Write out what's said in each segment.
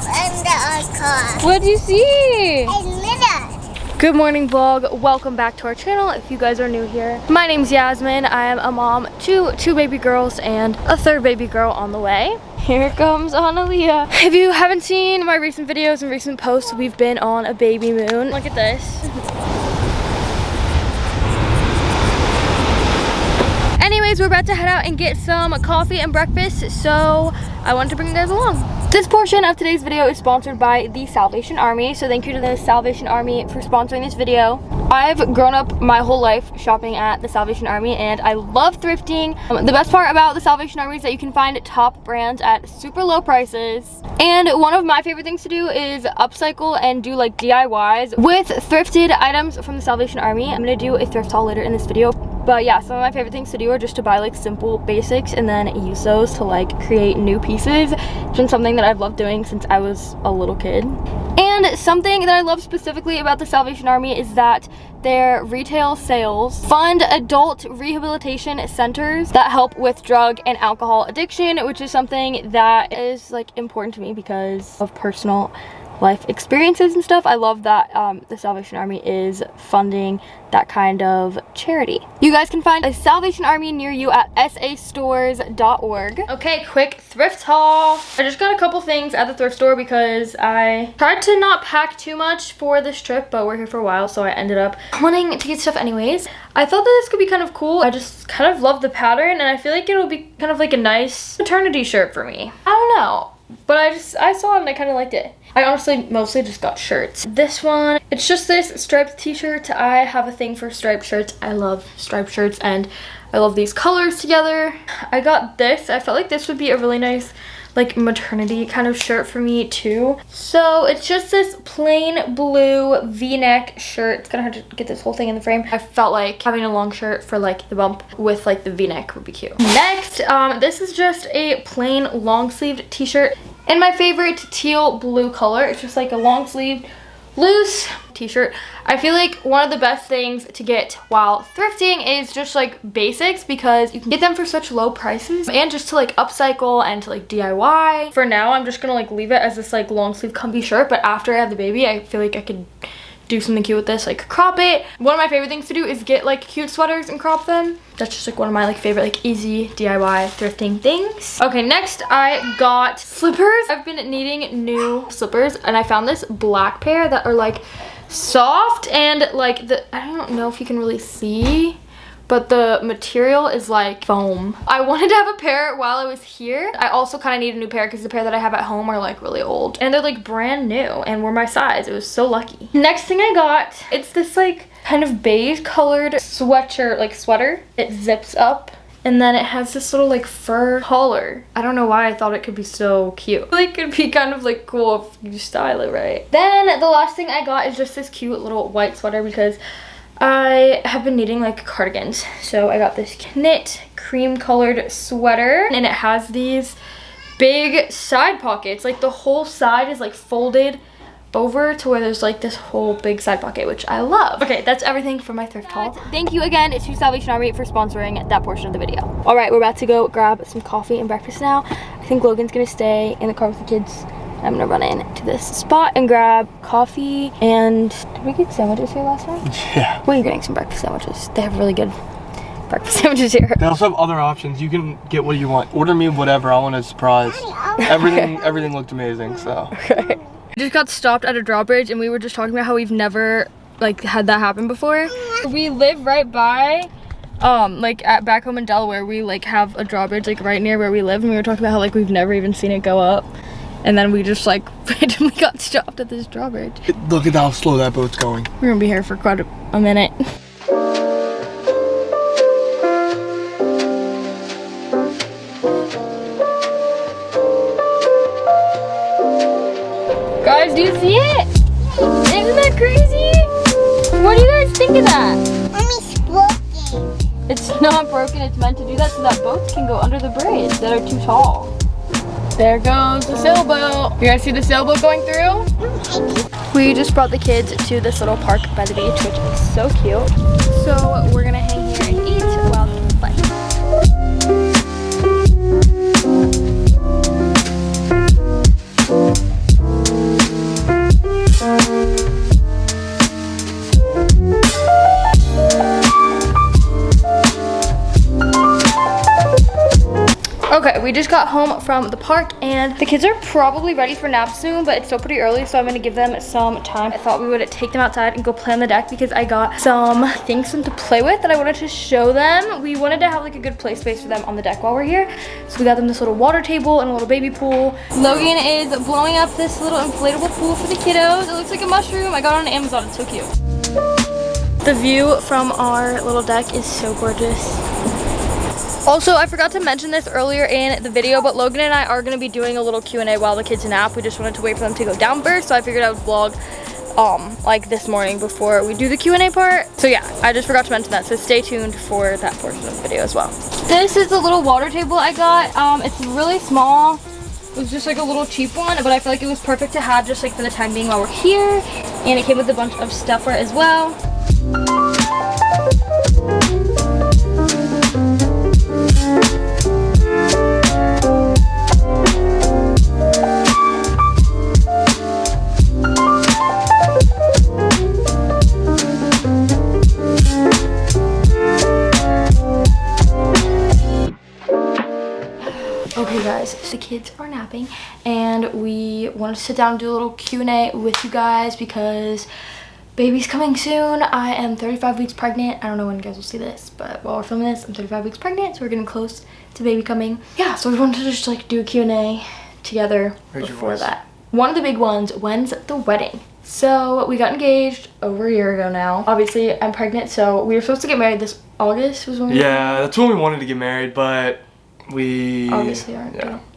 under our car. What'd you see? A mirror. Good morning vlog. Welcome back to our channel if you guys are new here. My name's Yasmin. I am a mom to two baby girls and a third baby girl on the way. Here comes Analia. If you haven't seen my recent videos and recent posts, we've been on a baby moon. Look at this. Anyways, we're about to head out and get some coffee and breakfast, so I wanted to bring you guys along. This portion of today's video is sponsored by the Salvation Army, so thank you to the Salvation Army for sponsoring this video. I've grown up my whole life shopping at the Salvation Army and I love thrifting. The best part about the Salvation Army is that you can find top brands at super low prices. And one of my favorite things to do is upcycle and do like DIYs with thrifted items from the Salvation Army. I'm gonna do a thrift haul later in this video. But yeah, some of my favorite things to do are just to buy like simple basics and then use those to like create new pieces. It's been something that I've loved doing since I was a little kid. And something that I love specifically about the Salvation Army is that their retail sales fund adult rehabilitation centers that help with drug and alcohol addiction, which is something that is like important to me because of personal life experiences and stuff. I love that the Salvation Army is funding that kind of charity. You guys can find a Salvation Army near you at sastores.org. Okay, quick thrift haul. I just got a couple things at the thrift store because I tried to not pack too much for this trip, but we're here for a while, so I ended up wanting to get stuff anyways. I thought that this could be kind of cool. I just kind of love the pattern and I feel like it'll be kind of like a nice maternity shirt for me. I don't know, but I saw it and I kind of liked it. I honestly mostly just got shirts. This one, it's just this striped t-shirt. I have a thing for striped shirts. I love striped shirts and I love these colors together. I got this. I felt like this would be a really nice like maternity kind of shirt for me too. So it's just this plain blue v-neck shirt. It's gonna have to get this whole thing in the frame. I felt like having a long shirt for like the bump with like the v-neck would be cute. Next, this is just a plain long sleeved t-shirt in my favorite teal blue color. It's just like a long sleeve loose t-shirt. I feel like one of the best things to get while thrifting is just like basics because you can get them for such low prices and just to like upcycle and to like DIY. For now, I'm just gonna like leave it as this like long sleeve comfy shirt, but after I have the baby, I feel like I could do something cute with this, like crop it. One of my favorite things to do is get like cute sweaters and crop them. That's just like one of my like favorite like easy DIY thrifting things. Okay, next I got slippers. I've been needing new slippers and I found this black pair that are like soft and like I don't know if you can really see, but the material is like foam. I wanted to have a pair while I was here. I also kind of need a new pair because the pair that I have at home are like really old and they're like brand new and were my size. It was so lucky. Next thing I got, it's this like kind of beige colored sweatshirt, like sweater. It zips up and then it has this little like fur collar. I don't know why I thought it could be so cute. Like it could be kind of like cool if you style it right. Then the last thing I got is just this cute little white sweater because I have been needing like cardigans. So I got this knit cream colored sweater and it has these big side pockets. Like the whole side is like folded over to where there's like this whole big side pocket, which I love. Okay, that's everything for my thrift haul. Thank you again to Salvation Army for sponsoring that portion of the video. All right, we're about to go grab some coffee and breakfast now. I think Logan's gonna stay in the car with the kids. I'm gonna run in to this spot and grab coffee. And did we get sandwiches here last night? Yeah. We're getting some breakfast sandwiches. They have really good breakfast sandwiches here. They also have other options. You can get what you want. Order me whatever. I want a surprise. Everything looked amazing, so. Okay. I just got stopped at a drawbridge and we were just talking about how we've never like had that happen before. We live right by like back home in Delaware, we like have a drawbridge like right near where we live, and we were talking about how like we've never even seen it go up. And then we just like randomly got stopped at this drawbridge. Look at how slow that boat's going. We're gonna be here for quite a minute. Guys, do you see it? Isn't that crazy? What do you guys think of that? Mommy's broken. It's not broken, it's meant to do that so that boats can go under the bridge that are too tall. There goes the sailboat. You guys see the sailboat going through? We just brought the kids to this little park by the beach, which is so cute. So we're gonna hang here and eat while they play. we just got home from the park and the kids are probably ready for naps soon, but it's still pretty early, so I'm gonna give them some time. I thought we would take them outside and go play on the deck because I got some things for them to play with that I wanted to show them. We wanted to have like a good play space for them on the deck while we're here. So we got them this little water table and a little baby pool. Logan is blowing up this little inflatable pool for the kiddos. It looks like a mushroom. I got it on Amazon, it's so cute. The view from our little deck is so gorgeous. Also, I forgot to mention this earlier in the video, but Logan and I are going to be doing a little Q&A while the kids nap. We just wanted to wait for them to go down first, so I figured I would vlog like this morning before we do the Q&A part. So yeah, I just forgot to mention that, so stay tuned for that portion of the video as well. This is the little water table I got. It's really small. It was just like a little cheap one, but I feel like it was perfect to have just like for the time being while we're here. And it came with a bunch of stuffer as well. Okay guys, the kids are napping and we want to sit down and do a little Q&A with you guys because baby's coming soon. I am 35 weeks pregnant. I don't know when you guys will see this, but while we're filming this, I'm 35 weeks pregnant, so we're getting close to baby coming. Yeah, so we wanted to just like do a Q&A together before that. One of the big ones, when's the wedding? So we got engaged over a year ago now. Obviously, I'm pregnant, so we were supposed to get married this August was when we that's when we wanted to get married, but we obviously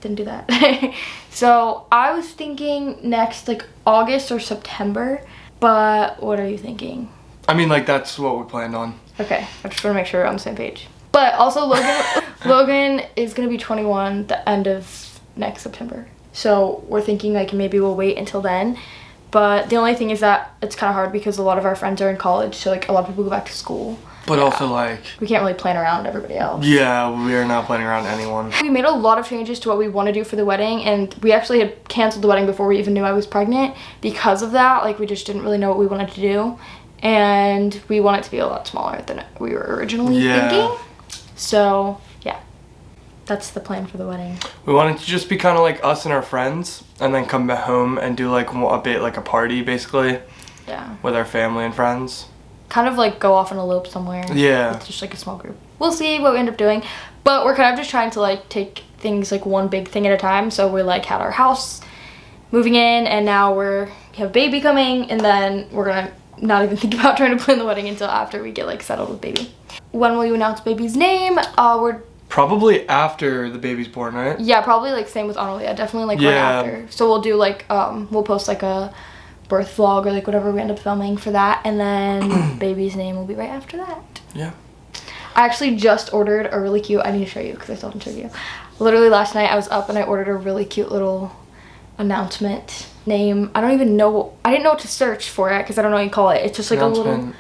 didn't do that. So I was thinking next like August or September, but what are you thinking? I mean, like that's what we planned on. Okay, I just want to make sure we're on the same page. But also Logan is gonna be 21 the end of next September, so we're thinking like maybe we'll wait until then. But the only thing is that it's kind of hard because a lot of our friends are in college, so like a lot of people go back to school. But also like we can't really plan around everybody else. Yeah, we are not planning around anyone. We made a lot of changes to what we want to do for the wedding, and we actually had canceled the wedding before we even knew I was pregnant because of that. Like we just didn't really know what we wanted to do, and we want it to be a lot smaller than we were originally thinking. So yeah, that's the plan for the wedding. We wanted to just be kind of like us and our friends, and then come back home and do like a bit like a party basically. Yeah. With our family and friends. Kind of like go off on a elope somewhere. Yeah. It's just like a small group. We'll see what we end up doing. But we're kind of just trying to like take things like one big thing at a time. So we like had our house moving in, and now we have baby coming, and then we're gonna not even think about trying to plan the wedding until after we get like settled with baby. When will you announce baby's name? We're probably after the baby's born, right? Yeah, probably like same with Analia. Definitely like right after. So we'll do like we'll post like a birth vlog or like whatever we end up filming for that, and then baby's name will be right after that. Yeah. I actually just ordered a really cute, I need to show you because I still haven't showed you. Literally last night I was up and I ordered a really cute little announcement name. I didn't know what to search for it because I don't know what you call it. It's just like a little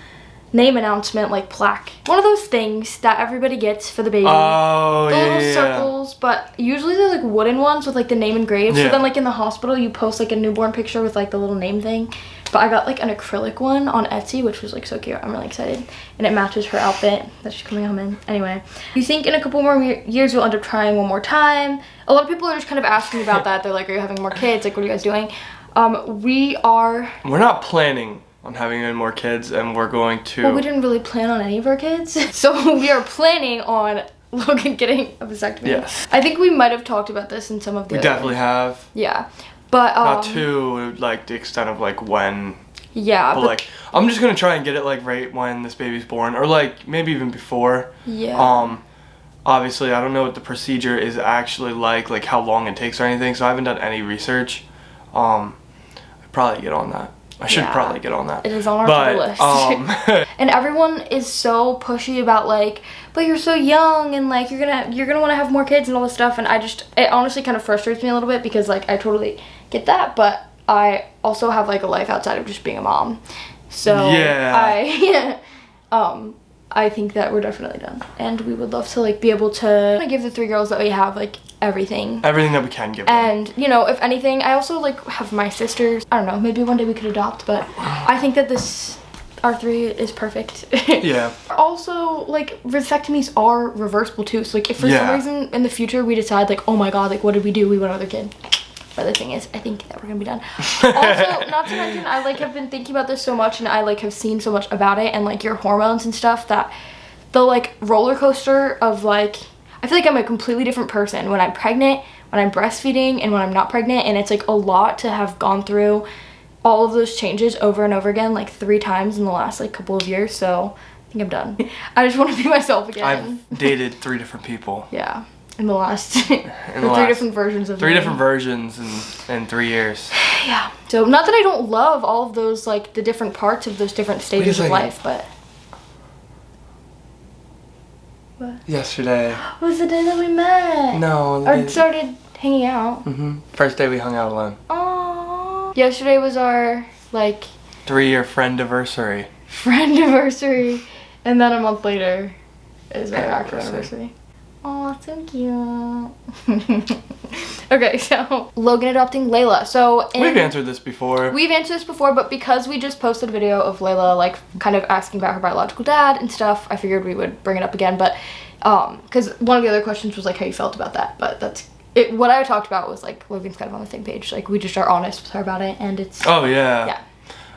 name announcement like plaque. One of those things that everybody gets for the baby. Oh, the little circles, but usually they're like wooden ones with like the name engraved. So then like in the hospital you post like a newborn picture with like the little name thing. But I got like an acrylic one on Etsy, which was like so cute. I'm really excited. And it matches her outfit that she's coming home in. Anyway, you think in a couple more years you'll end up trying one more time? A lot of people are just kind of asking about that. They're like, are you having more kids? Like, what are you guys doing? We're not planning on having any more kids, and we're going to... Well, we didn't really plan on any of our kids. So we are planning on Logan getting a vasectomy. Yes. I think we might have talked about this in some of the... We definitely have. Yeah. But, not to, like, the extent of, like, when... Yeah, but like, I'm just gonna try and get it, like, right when this baby's born, or, like, maybe even before. Yeah. Obviously, I don't know what the procedure is actually like how long it takes or anything, so I haven't done any research. I'd probably get on that. I should probably get on that. It is on our list. And everyone is so pushy about like, but you're so young and like you're gonna want to have more kids and all this stuff, and it honestly kind of frustrates me a little bit because like I totally get that, but I also have like a life outside of just being a mom. So yeah. I think that we're definitely done, and we would love to like be able to give the 3 girls that we have like everything that we can give them. And you know, if anything, I also like have my sisters. I don't know, maybe one day we could adopt, but I think that our 3 is perfect. Yeah. Also, like, vasectomies are reversible too. So like, if for some reason in the future we decide like, oh my god, like, what did we do? We want another kid. But the thing is, I think that we're gonna be done. Also, not to mention, I like have been thinking about this so much, and I like have seen so much about it and like your hormones and stuff, that the like roller coaster of like, I feel like I'm a completely different person when I'm pregnant, when I'm breastfeeding, and when I'm not pregnant. And it's like a lot to have gone through all of those changes over and over again, like 3 times in the last like couple of years. So I think I'm done. I just want to be myself again. I've dated 3 different people. Yeah. In the last, 3 different versions of 3 me. different versions in 3 years. Yeah. So not that I don't love all of those, like the different parts of those different stages of life, but. What? Yesterday. Was the day that we met? No. Or started hanging out. First day we hung out alone. Aww. Yesterday was our like 3-year friend-iversary. Friend-iversary. And then a month later is our actual anniversary. Oh, so cute. Okay, so Logan adopting Layla. So we've answered this before. We've answered this before, but because we just posted a video of Layla, like kind of asking about her biological dad and stuff, I figured we would bring it up again. But because one of the other questions was like how you felt about that. But that's it. What I talked about was like Logan's kind of on the same page. Like we just are honest with her about it, and it's. Oh yeah.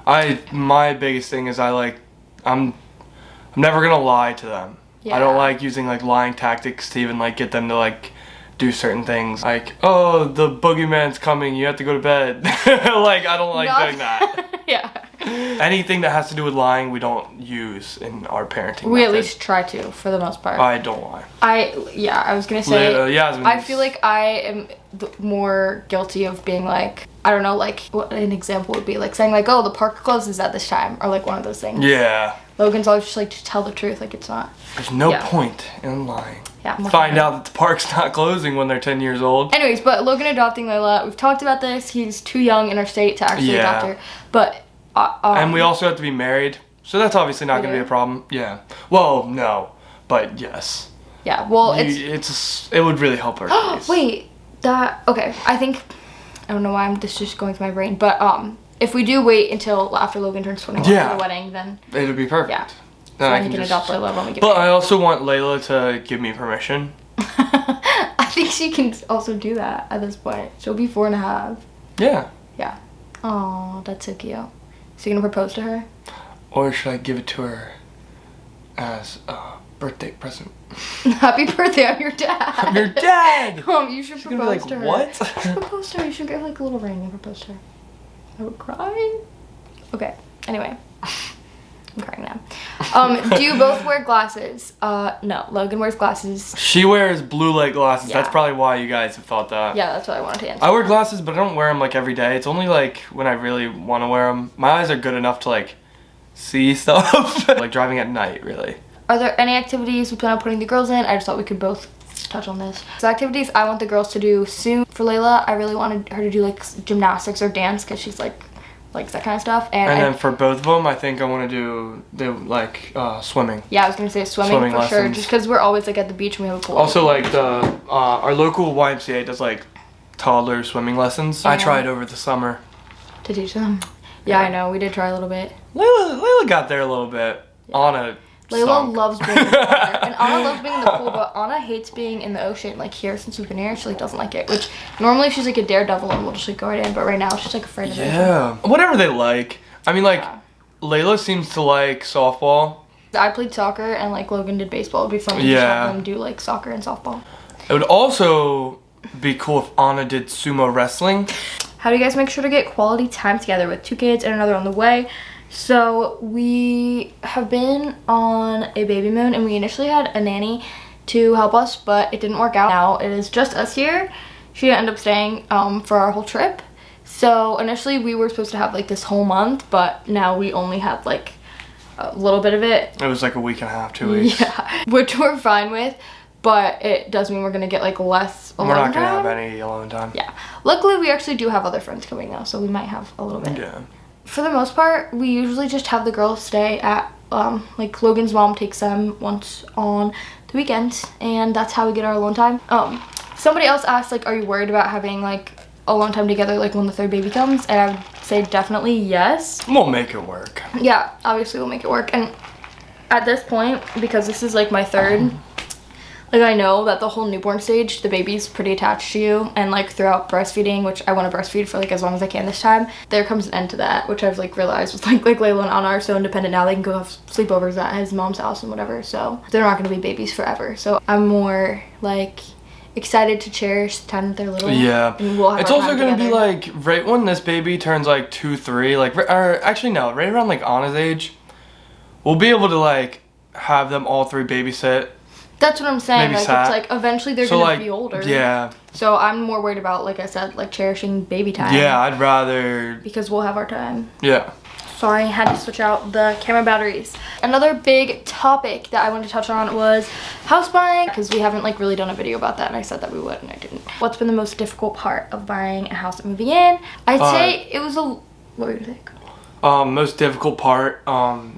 Yeah. My biggest thing is I'm never gonna lie to them. Yeah. I don't like using like lying tactics to even like get them to like do certain things. Like, oh, the boogeyman's coming, you have to go to bed. Like, I don't like doing that. Yeah. Anything that has to do with lying, we don't use in our parenting We method. at least try to, for the most part. I don't lie. I was gonna say, Yasmyn, I feel like I am more guilty of being like, I don't know, like, what an example would be, like saying like, oh, the park closes at this time, or like one of those things. Yeah. Logan's always just like, to tell the truth, like it's not. There's no point in lying. Yeah. Find out that the park's not closing when they're 10 years old. Anyways, but Logan adopting Layla, we've talked about this. He's too young in our state to actually adopt her. But and we also have to be married, so that's obviously not going to be a problem. Yeah. Well, no, but yes. Yeah. Well, it would really help her. Wait, okay. I think I don't know why this is just going through my brain, but if we do wait until after Logan turns 21 for the wedding, then it'll be perfect. Yeah. Then I can adopt Layla when we get But married. I also want Layla to give me permission. I think she can also do that at this point. She'll be 4.5. Yeah. Yeah. Oh, that's so cute. So you gonna propose to her? Or should I give it to her as a birthday present? Happy birthday, I'm your dad. I'm your dad! You should She's propose gonna be like, to her. What? You should propose to her. You should get like a little ring and propose to her. I would cry. Okay, anyway. I'm crying now. Do you both wear glasses? No, Logan wears glasses. She wears blue light glasses. Yeah. That's probably why you guys have thought that. Yeah, that's what I wanted to answer. I wear glasses, but I don't wear them like every day. It's only like when I really want to wear them. My eyes are good enough to like see stuff. Like driving at night, really. Are there any activities we plan on putting the girls in? I just thought we could both touch on this. So activities I want the girls to do soon. For Layla, I really wanted her to do like gymnastics or dance because she's like likes that kind of stuff. And then for both of them, I think I want to do like swimming. Yeah, I was gonna say swimming for sure, just because we're always like at the beach and we have a pool. Also, like our local YMCA does like toddler swimming lessons. I tried over the summer to teach them. Yeah, I know, we did try a little bit. Layla got there a little bit. Anna Layla loves being in the water, and Anna loves being in the pool, but Anna hates being in the ocean. Like here, since we've been here, she like doesn't like it. Which normally she's like a daredevil and we'll just like go right in, but right now she's like afraid of it. Yeah, whatever they like. I mean, like Layla seems to like softball. I played soccer and like Logan did baseball. It'd be fun to just have them do like soccer and softball. It would also be cool if Anna did sumo wrestling. How do you guys make sure to get quality time together with 2 kids and another on the way? So we have been on a baby moon, and we initially had a nanny to help us, but it didn't work out. Now it is just us here. She didn't end up staying for our whole trip. So initially we were supposed to have like this whole month, but now we only have like a little bit of it. It was like a week and a half, 2 weeks. Yeah, which we're fine with, but it does mean we're gonna get like less alone time. We're not gonna have any alone time. Yeah. Luckily we actually do have other friends coming now, so we might have a little bit. Yeah. For the most part, we usually just have the girls stay at, like Logan's mom takes them once on the weekends, and that's how we get our alone time. Somebody else asked, like, are you worried about having, like, alone time together, like, when the 3rd baby comes? And I would say definitely yes. We'll make it work. Yeah, obviously we'll make it work. And at this point, because this is like my third, like I know that the whole newborn stage, the baby's pretty attached to you, and like throughout breastfeeding, which I want to breastfeed for like as long as I can this time, there comes an end to that, which I've like realized with like Laela and Anna are so independent now, they can go have sleepovers at his mom's house and whatever, so they're not going to be babies forever. So I'm more like excited to cherish the time that they're little. Yeah. And we'll have it's also going to be like right when this baby turns like 2, 3, like, or actually no, right around like Anna's age, we'll be able to like have them all 3 babysit. That's what I'm saying. Maybe like it's like eventually they're gonna be older. Yeah. So I'm more worried about, like I said, like cherishing baby time. Yeah, I'd rather. Because we'll have our time. Yeah. Sorry, I had to switch out the camera batteries. Another big topic that I wanted to touch on was house buying, because we haven't like really done a video about that, and I said that we would, and I didn't. What's been the most difficult part of buying a house and moving in? I'd say it was a. What were you think? Most difficult part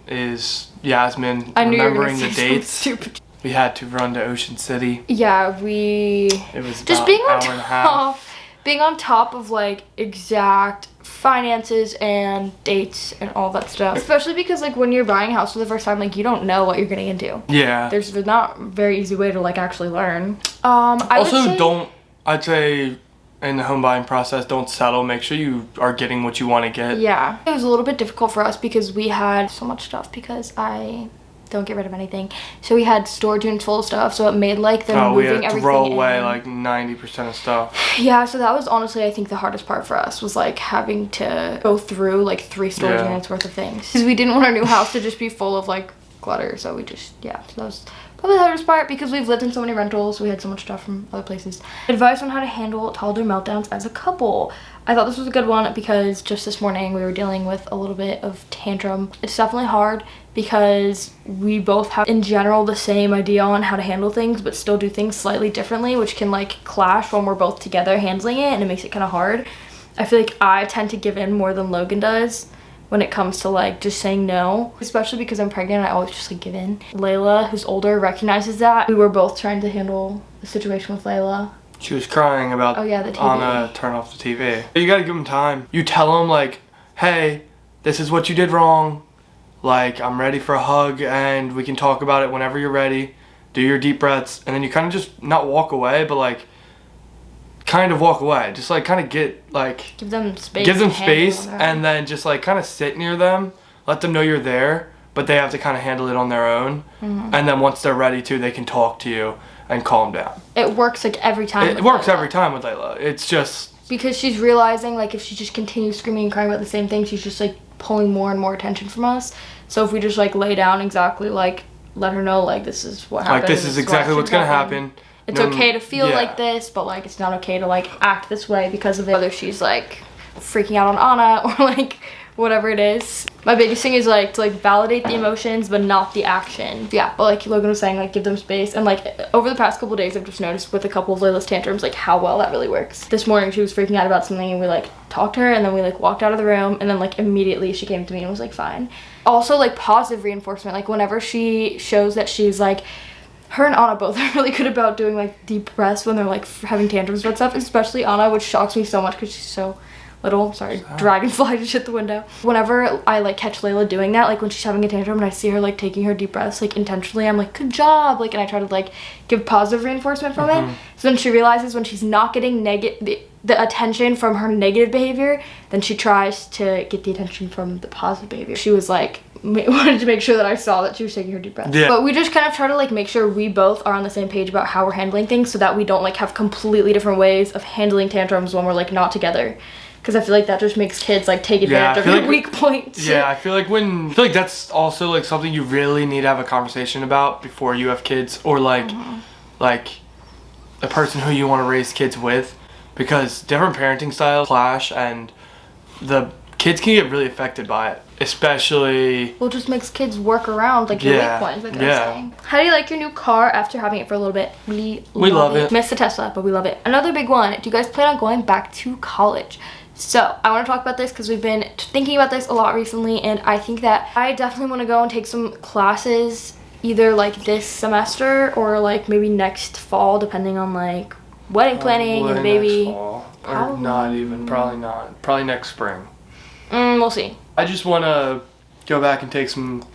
is Yasmyn remembering the dates. Stupid. We had to run to Ocean City. Yeah, it was just being on top of like exact finances and dates and all that stuff. Especially because like when you're buying a house for the first time, like you don't know what you're getting into. Yeah. There's not a very easy way to like actually learn. I'd say in the home buying process, don't settle. Make sure you are getting what you want to get. Yeah. It was a little bit difficult for us because we had so much stuff because I don't get rid of anything. So we had storage units full of stuff, so it made like them moving everything in. We had to throw away like 90% of stuff. Yeah, so that was honestly I think the hardest part for us was like having to go through like 3 storage units worth of things. Because we didn't want our new house to just be full of like clutter, so we just, so that was probably the hardest part because we've lived in so many rentals, we had so much stuff from other places. Advice on how to handle toddler meltdowns as a couple. I thought this was a good one because just this morning we were dealing with a little bit of tantrum. It's definitely hard because we both have in general the same idea on how to handle things but still do things slightly differently, which can like clash when we're both together handling it, and it makes it kind of hard. I feel like I tend to give in more than Logan does when it comes to like just saying no, especially because I'm pregnant. I always just like give in. Layla, who's older, recognizes that. We were both trying to handle the situation with Layla. She was crying about the TV. Anna turn off the TV. You gotta give them time. You tell them like, hey, this is what you did wrong. Like, I'm ready for a hug and we can talk about it whenever you're ready. Do your deep breaths, and then you kind of just not walk away, but like kind of walk away. Just like kind of get like give them space. Give them space, and then just like kind of sit near them. Let them know you're there, but they have to kind of handle it on their own. Mm-hmm. And then once they're ready to, they can talk to you and calm down. It works like every time. It works every time with Layla. It's just because she's realizing like if she just continues screaming and crying about the same thing, she's just like pulling more and more attention from us. So if we just like lay down exactly like let her know like this is what happened. Like this is exactly what's gonna happen. It's okay to feel like this, but like it's not okay to like act this way because of it. Whether she's like freaking out on Anna or like whatever it is. My biggest thing is like to like validate the emotions but not the action. Yeah, but like Logan was saying, like give them space, and like over the past couple of days I've just noticed with a couple of Layla's tantrums like how well that really works. This morning she was freaking out about something and we like talked to her, and then we like walked out of the room, and then like immediately she came to me and was like fine. Also like positive reinforcement, like whenever she shows that she's like, her and Anna both are really good about doing like deep breaths when they're like having tantrums about stuff, especially Anna, which shocks me so much because she's so little. Sorry, dragonfly just hit the window. Whenever I like catch Layla doing that, like when she's having a tantrum and I see her like taking her deep breaths like intentionally, I'm like good job, like, and I try to like give positive reinforcement from it. So then she realizes when she's not getting the attention from her negative behavior, then she tries to get the attention from the positive behavior. She was like wanted to make sure that I saw that she was taking her deep breaths. Yeah. But we just kind of try to like make sure we both are on the same page about how we're handling things so that we don't like have completely different ways of handling tantrums when we're like not together. Because I feel like that just makes kids like take advantage of their weak points. Yeah, I feel like that's also like something you really need to have a conversation about before you have kids, or like like the person who you want to raise kids with, because different parenting styles clash and the kids can get really affected by it, especially. Well, it just makes kids work around like your weak points, like I was saying. How do you like your new car after having it for a little bit? We love it. Miss the Tesla, but we love it. Another big one. Do you guys plan on going back to college? So I want to talk about this because we've been thinking about this a lot recently, and I think that I definitely want to go and take some classes either like this semester or like maybe next fall, depending on like wedding planning and baby. Next fall. Or not even, probably not. Probably next spring. We'll see. I just want to go back and take some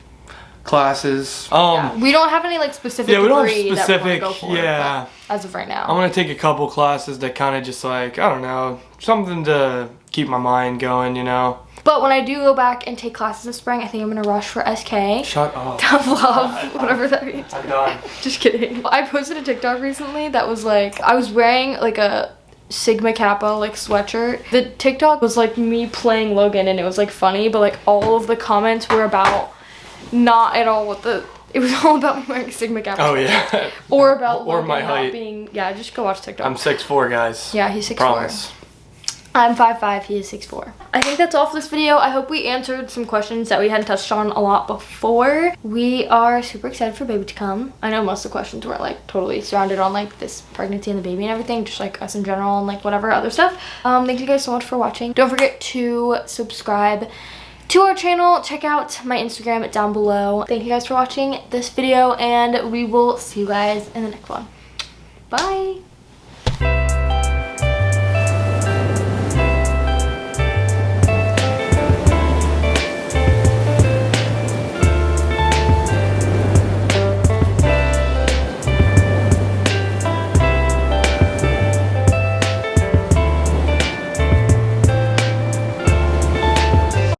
classes. We don't have any like specific we don't have degree specific, that we want to go for, yeah. as of right now. I'm going to take a couple classes that kind of just like, I don't know, something to keep my mind going, you know. But when I do go back and take classes this spring, I think I'm going to rush for SK. Shut up. Tough love, whatever that means. I'm done. Just kidding. I posted a TikTok recently that was like, I was wearing like a Sigma Kappa like sweatshirt. The TikTok was like me playing Logan and it was like funny, but like all of the comments were about not at all what the, it was all about me wearing a Sigma Kappa. Oh yeah. Or about or Logan my not height. being, yeah, just go watch TikTok. I'm 6'4", guys. Yeah, he's 6'4". Promise. I'm 5'5", he is 6'4". I think that's all for this video. I hope we answered some questions that we hadn't touched on a lot before. We are super excited for baby to come. I know most of the questions weren't like totally surrounded on like this pregnancy and the baby and everything, just like us in general and like whatever other stuff. Thank you guys so much for watching. Don't forget to subscribe to our channel. Check out my Instagram down below. Thank you guys for watching this video and we will see you guys in the next one. Bye.